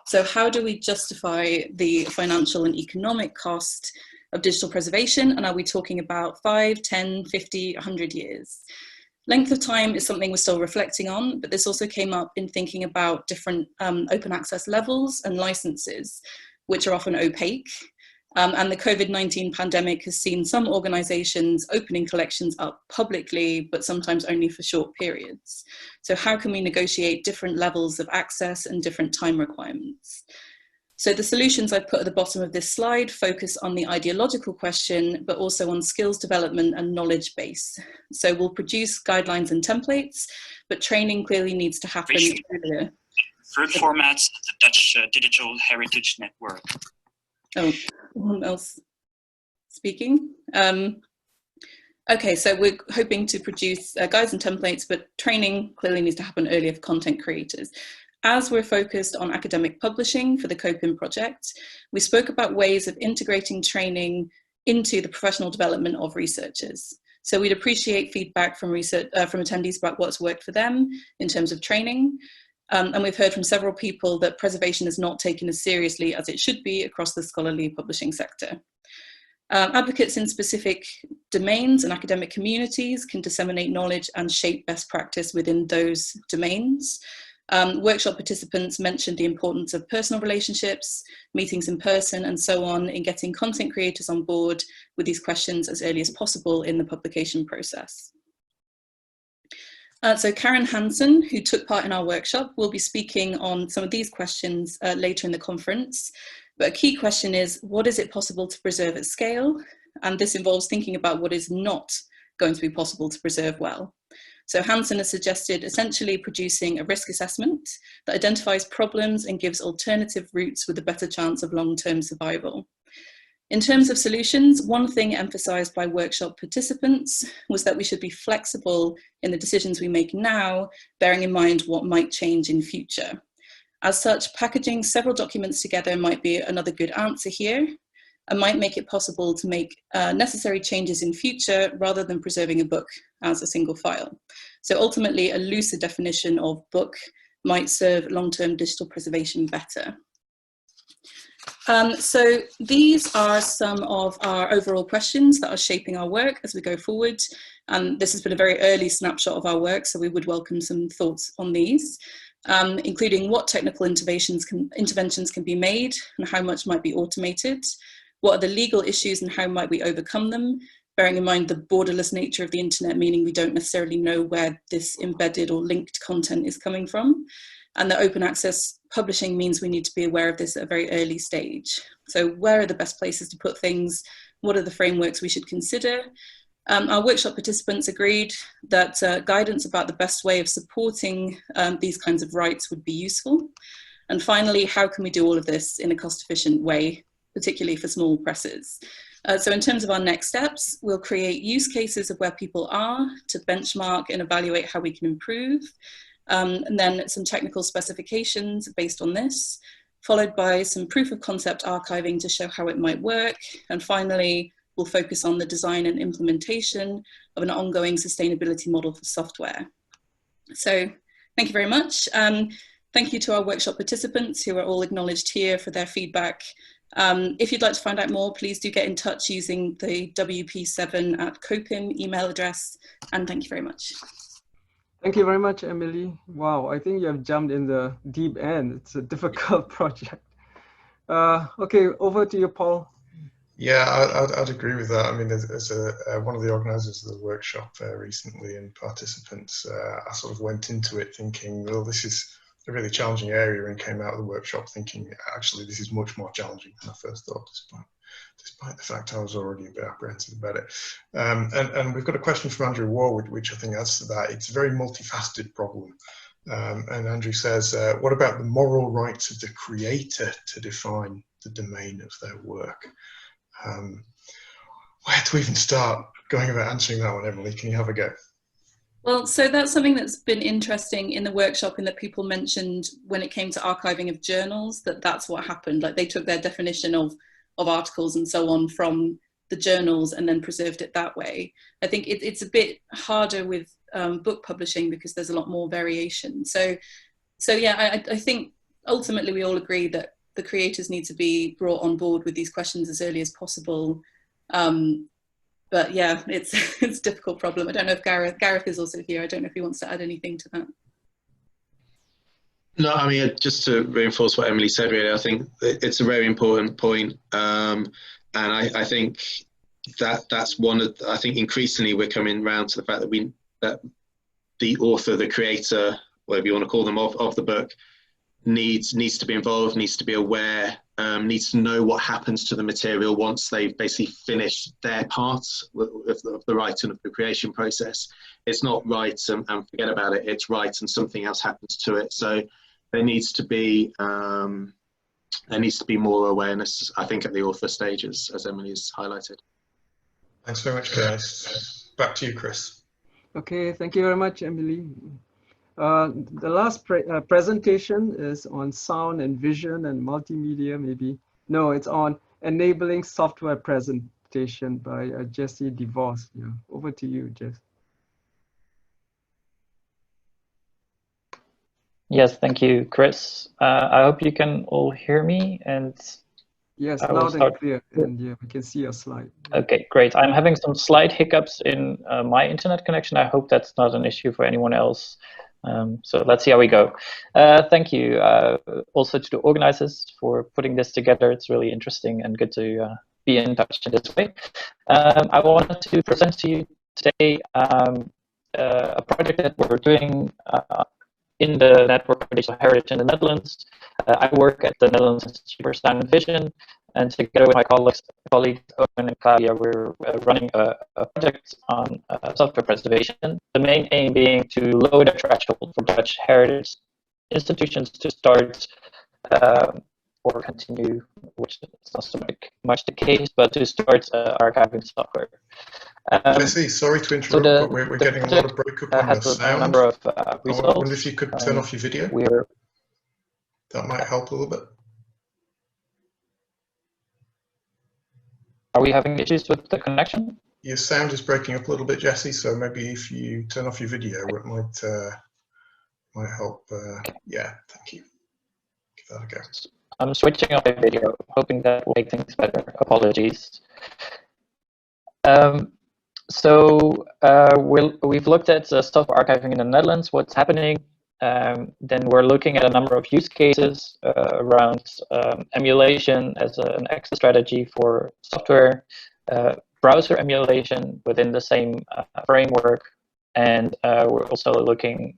So how do we justify the financial and economic cost of digital preservation? And are we talking about 5, 10, 50, 100 years? Length of time is something we're still reflecting on, but this also came up in thinking about different open access levels and licenses, which are often opaque. And the COVID-19 pandemic has seen some organizations opening collections up publicly, but sometimes only for short periods. So how can we negotiate different levels of access and different time requirements? So the solutions I've put at the bottom of this slide focus on the ideological question, but also on skills development and knowledge base. So we'll produce guidelines and templates, but training clearly needs to happen earlier. Third formats, the Dutch Digital Heritage Network. Oh, someone else speaking? Okay, so we're hoping to produce guides and templates, but training clearly needs to happen earlier for content creators. As we're focused on academic publishing for the COPIM project, we spoke about ways of integrating training into the professional development of researchers. So we'd appreciate feedback from attendees about what's worked for them in terms of training. And we've heard from several people that preservation is not taken as seriously as it should be across the scholarly publishing sector. Advocates in specific domains and academic communities can disseminate knowledge and shape best practice within those domains. Workshop participants mentioned the importance of personal relationships, meetings in person, and so on in getting content creators on board with these questions as early as possible in the publication process. So Karen Hansen, who took part in our workshop, will be speaking on some of these questions later in the conference. But a key question is, what is it possible to preserve at scale? And this involves thinking about what is not going to be possible to preserve well. So Hansen has suggested essentially producing a risk assessment that identifies problems and gives alternative routes with a better chance of long-term survival. In terms of solutions, one thing emphasized by workshop participants was that we should be flexible in the decisions we make now, bearing in mind what might change in future. As such, packaging several documents together might be another good answer here, and might make it possible to make necessary changes in future rather than preserving a book as a single file. So ultimately, a looser definition of book might serve long-term digital preservation better. So these are some of our overall questions that are shaping our work as we go forward. And this has been a very early snapshot of our work, so we would welcome some thoughts on these, including what technical interventions can be made and how much might be automated. What are the legal issues and how might we overcome them? Bearing in mind the borderless nature of the internet, meaning we don't necessarily know where this embedded or linked content is coming from. and that open access publishing means we need to be aware of this at a very early stage. So where are the best places to put things? What are the frameworks we should consider? Our workshop participants agreed that guidance about the best way of supporting these kinds of rights would be useful. And finally, how can we do all of this in a cost-efficient way, particularly for small presses? So in terms of our next steps, we'll create use cases of where people are to benchmark and evaluate how we can improve. And then some technical specifications based on this, followed by some proof of concept archiving to show how it might work. And finally, we'll focus on the design and implementation of an ongoing sustainability model for software. So thank you very much. Thank you to our workshop participants who are all acknowledged here for their feedback. If you'd like to find out more, please do get in touch using the WP7@COPIM email address. And thank you very much. Thank you very much, Emily. Wow, I think you have jumped in the deep end. It's a difficult project. Okay, over to you, Paul. Yeah, I'd agree with that. I mean, as one of the organisers of the workshop recently and participants, I sort of went into it thinking, well, this is a really challenging area, and came out of the workshop thinking, actually, this is much more challenging than I first thought, despite the fact I was already a bit apprehensive about it. And we've got a question from Andrew Warwood, which I think adds to that. It's a very multifaceted problem. And Andrew says, what about the moral rights of the creator to define the domain of their work? Where to even start going about answering that one, Emily? Can you have a go? Well, so that's something that's been interesting in the workshop, in that people mentioned when it came to archiving of journals, that's what happened. Like, they took their definition of articles and so on from the journals and then preserved it that way. I think it's a bit harder with book publishing because there's a lot more variation. So yeah, I think ultimately we all agree that the creators need to be brought on board with these questions as early as possible. But yeah, it's a difficult problem. I don't know if Gareth is also here. I don't know if he wants to add anything to that. No, I mean, just to reinforce what Emily said, really, I think it's a very important point. And I think that's one of, I think increasingly we're coming around to the fact that the author, the creator, whatever you want to call them, of the book, needs to be involved, needs to be aware, needs to know what happens to the material once they've basically finished their part of the writing of the creation process. It's not write and forget about it, it's write and something else happens to it. So there needs to be more awareness, I think, at the author stage, as Emily's highlighted. Thanks very much, guys. Back to you, Chris. Okay, thank you very much, Emily. The last presentation is on sound and vision and multimedia, maybe. No, it's on enabling software presentation by Jesse DeVos. Yeah, over to you, Jess. Yes, thank you, Chris. I hope you can all hear me. And yes, loud and clear, and yeah, we can see your slide. Okay, great. I'm having some slight hiccups in my internet connection. I hope that's not an issue for anyone else. So let's see how we go. Thank you also to the organizers for putting this together. It's really interesting and good to be in touch in this way. I wanted to present to you today a project that we're doing in the Network for Digital Heritage in the Netherlands. I work at the Netherlands Institute for Sound and Vision, and together with my colleagues Owen and Claudia, we're running a project on software preservation. The main aim being to lower the threshold for Dutch heritage institutions to start or continue, which is not so much the case, but to start archiving software. Jesse, sorry to interrupt, but we're getting a lot of breakup on the sound. A number of results. I wonder if you could turn off your video. That might help a little bit. Are we having issues with the connection? Your sound is breaking up a little bit, Jesse, so maybe if you turn off your video, it might help. Okay. Yeah, thank you. Give that a go. I'm switching off my video, hoping that will make things better. Apologies. So we've looked at software archiving in the Netherlands, what's happening. Then we're looking at a number of use cases around emulation as an exit strategy for software, browser emulation within the same framework, And we're also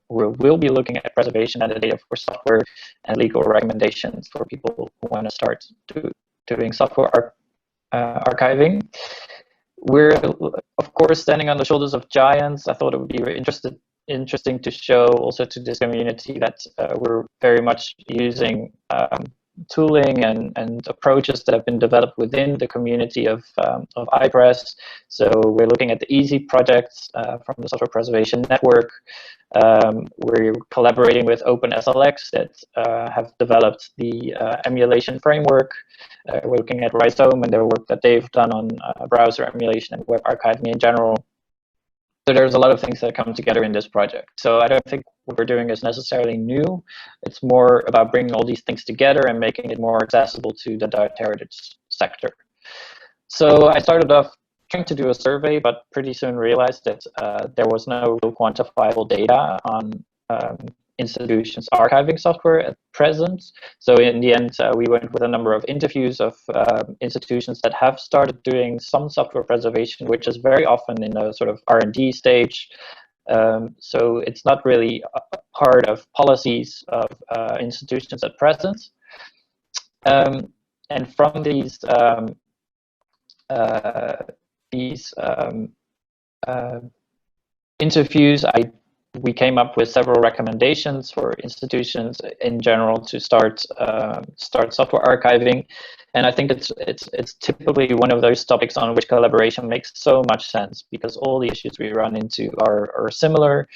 we'll be looking at preservation metadata for software and legal recommendations for people who want to start doing software archiving. We're, of course, standing on the shoulders of giants. I thought it would be very interesting to show also to this community that we're very much using tooling and approaches that have been developed within the community of iPress. So we're looking at the EASY projects from the Software Preservation Network. We're collaborating with OpenSLX that have developed the emulation framework. We're looking at Rhizome and their work that they've done on browser emulation and web archiving in general. So there's a lot of things that come together in this project. So I don't think what we're doing is necessarily new. It's more about bringing all these things together and making it more accessible to the data heritage sector. So I started off trying to do a survey, but pretty soon realized that there was no real quantifiable data on institutions archiving software at present. So in the end, we went with a number of interviews of institutions that have started doing some software preservation, which is very often in a sort of R&D stage. So it's not really a part of policies of institutions at present. And from these interviews, we came up with several recommendations for institutions in general to start software archiving, and I think it's typically one of those topics on which collaboration makes so much sense because all the issues we run into are similar,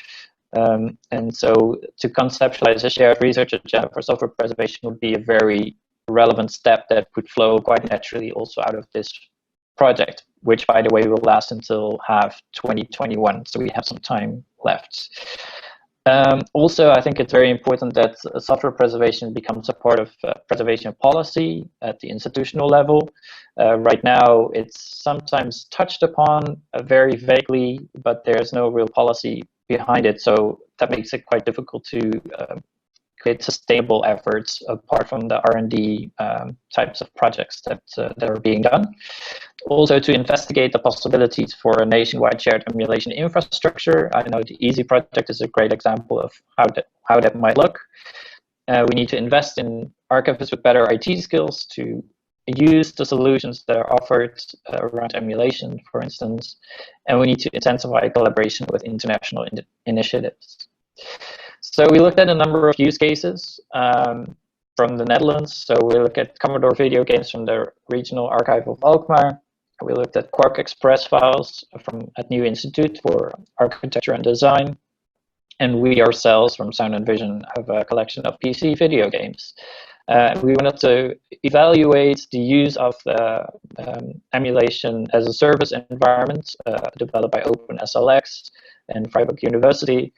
and so to conceptualize a shared research agenda for software preservation would be a very relevant step that would flow quite naturally also out of this project, which, by the way, will last until half 2021, so we have some time left. Also, I think it's very important that software preservation becomes a part of preservation policy at the institutional level. Right now, it's sometimes touched upon very vaguely, but there's no real policy behind it, so that makes it quite difficult to create sustainable efforts apart from the R&D types of projects that are being done. Also, to investigate the possibilities for a nationwide shared emulation infrastructure. I know the EASY project is a great example of how that might look. We need to invest in archivists with better IT skills to use the solutions that are offered around emulation, for instance, and we need to intensify collaboration with international initiatives. So we looked at a number of use cases from the Netherlands. So we looked at Commodore video games from the Regional Archive of Alkmaar. We looked at Quark Express files from at New Institute for Architecture and Design. And we ourselves from Sound and Vision have a collection of PC video games. We wanted to evaluate the use of the emulation as a service environment developed by OpenSLX and Freiburg University,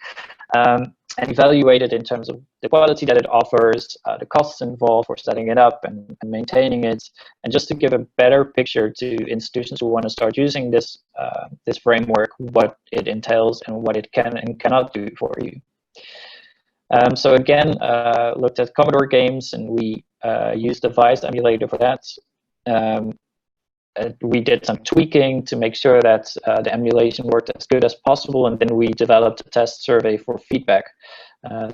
and evaluate it in terms of the quality that it offers, the costs involved for setting it up and maintaining it, and just to give a better picture to institutions who want to start using this this framework, what it entails and what it can and cannot do for you. So again, looked at Commodore games, and we used the Vice emulator for that. We did some tweaking to make sure that the emulation worked as good as possible, and then we developed a test survey for feedback.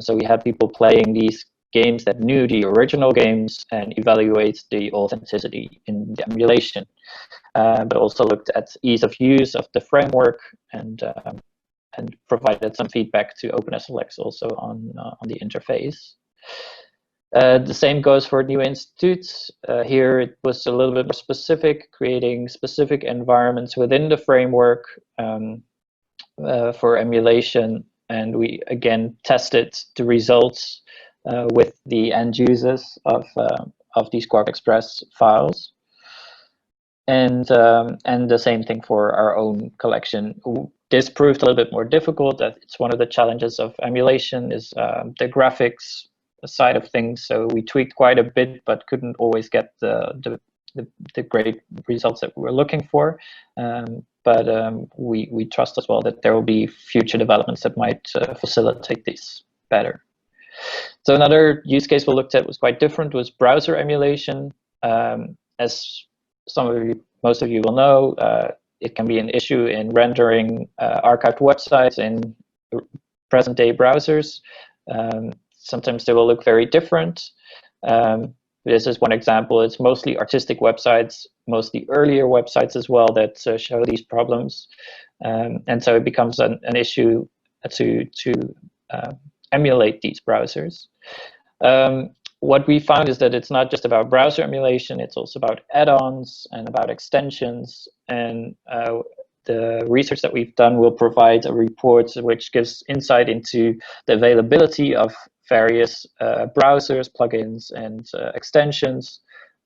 So we had people playing these games that knew the original games and evaluate the authenticity in the emulation, but also looked at ease of use of the framework and provided some feedback to OpenSLX also on the interface. The same goes for New Institutes. Here it was a little bit more specific, creating specific environments within the framework for emulation. And we again tested the results with the end users of these Quark Express files. And the same thing for our own collection. This proved a little bit more difficult. That it's one of the challenges of emulation is the graphics side of things. So we tweaked quite a bit, but couldn't always get the great results that we were looking for. But we trust as well that there will be future developments that might facilitate this better. So another use case we looked at was quite different, was browser emulation. As most of you will know, it can be an issue in rendering archived websites in present-day browsers. Sometimes they will look very different. This is one example. It's mostly artistic websites, mostly earlier websites as well that show these problems. And so it becomes an issue to emulate these browsers. What we found is that it's not just about browser emulation, it's also about add-ons and about extensions. And the research that we've done will provide a report which gives insight into the availability of various browsers, plugins, and extensions,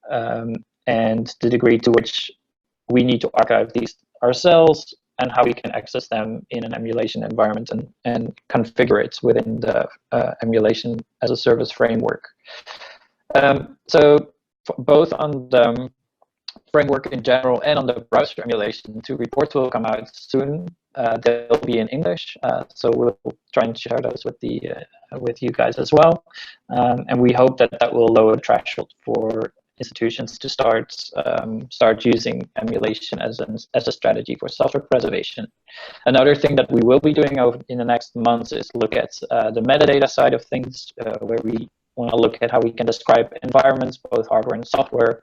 and the degree to which we need to archive these ourselves, and how we can access them in an emulation environment and configure it within the emulation as a service framework. So both on the framework in general and on the browser emulation, 2 reports will come out soon. They'll be in English, so we'll try and share those with you guys as well. And we hope that that will lower the threshold for institutions to start using emulation as a strategy for software preservation. Another thing that we will be doing in the next months is look at the metadata side of things, where we want to look at how we can describe environments, both hardware and software,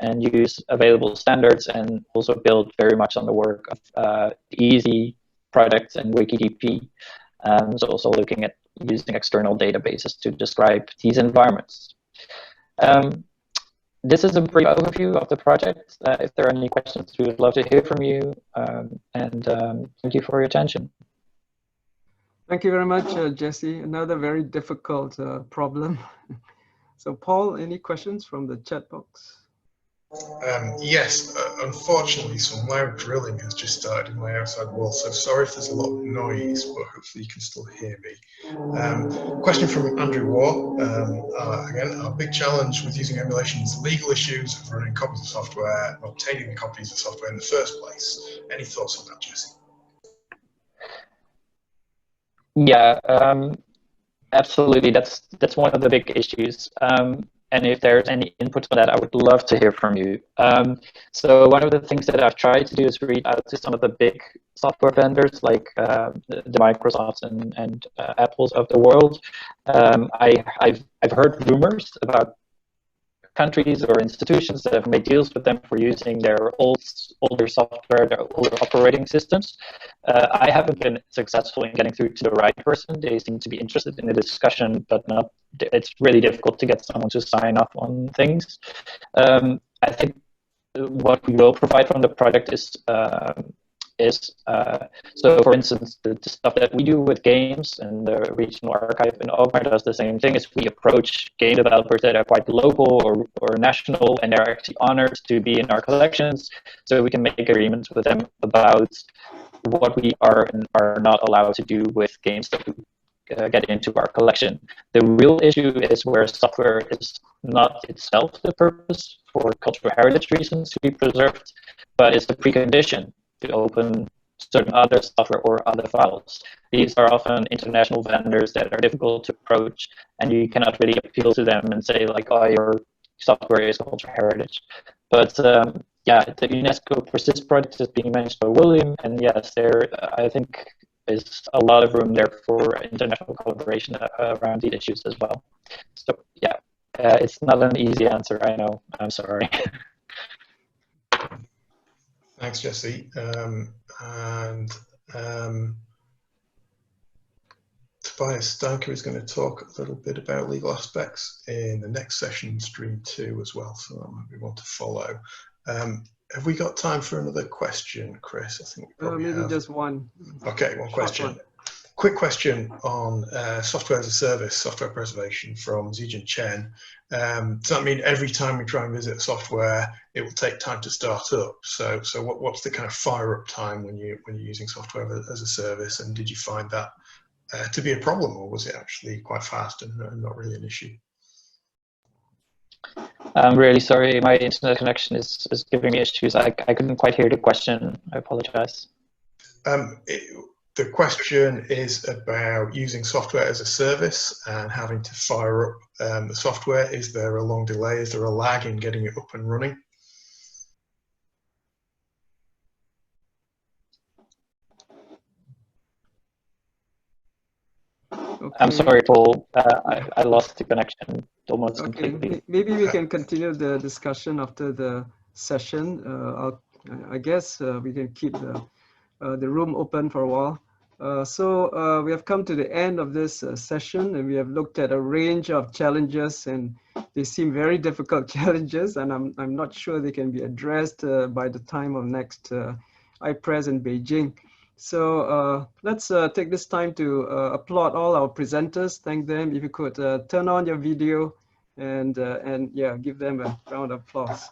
and use available standards, and also build very much on the work of EASY project and WikiDP. So also looking at using external databases to describe these environments. This is a brief overview of the project. If there are any questions, we would love to hear from you. Thank you for your attention. Thank you very much, Jesse. Another very difficult problem. So Paul, any questions from the chat box? Yes, unfortunately some loud drilling has just started in my outside wall, so sorry if there's a lot of noise, but hopefully you can still hear me. Question from Andrew Waugh. Again, our big challenge with using emulation is legal issues of running copies of software and obtaining the copies of software in the first place. Any thoughts on that, Jesse? Yeah, absolutely. That's one of the big issues. And if there's any input on that, I would love to hear from you. So one of the things that I've tried to do is reach out to some of the big software vendors like the Microsofts and Apples of the world. I've heard rumors about countries or institutions that have made deals with them for using their older software, their older operating systems. I haven't been successful in getting through to the right person. They seem to be interested in the discussion, but it's really difficult to get someone to sign off on things. I think what we will provide from the project is so for instance, the stuff that we do with games, and the regional archive in Alkmaar does the same thing, is we approach game developers that are quite local or national, and they're actually honored to be in our collections, so we can make agreements with them about what we are and are not allowed to do with games that we get into our collection. The real issue is where software is not itself the purpose for cultural heritage reasons to be preserved, but it's the precondition to open certain other software or other files. These are often international vendors that are difficult to approach, and you cannot really appeal to them and say like, oh, your software is cultural heritage. But yeah, the UNESCO Persist project is being managed by William, and yes, there I think is a lot of room there for international collaboration around these issues as well. So yeah, it's not an easy answer, I know, I'm sorry. Thanks, Jesse. Tobias Stanker is going to talk a little bit about legal aspects in the next session, stream 2 as well, so that might be one to follow. Have we got time for another question, Chris? I think we probably maybe have. Just one. Okay, one question. Quick question on software as a service, software preservation from Zijin Chen. Does that mean every time we try and visit software, it will take time to start up? So what's the kind of fire up time when you're using software as a service? And did you find that to be a problem, or was it actually quite fast and not really an issue? I'm really sorry, my internet connection is giving me issues. I couldn't quite hear the question. I apologize. The question is about using software as a service and having to fire up the software. Is there a long delay? Is there a lag in getting it up and running? Okay. I'm sorry, Paul. I lost the connection almost completely. Maybe we can continue the discussion after the session. I guess we can keep the room open for a while. So we have come to the end of this session, and we have looked at a range of challenges, and they seem very difficult challenges, and I'm not sure they can be addressed by the time of next IPRES in Beijing. So let's take this time to applaud all our presenters, thank them. If you could turn on your video and yeah, give them a round of applause.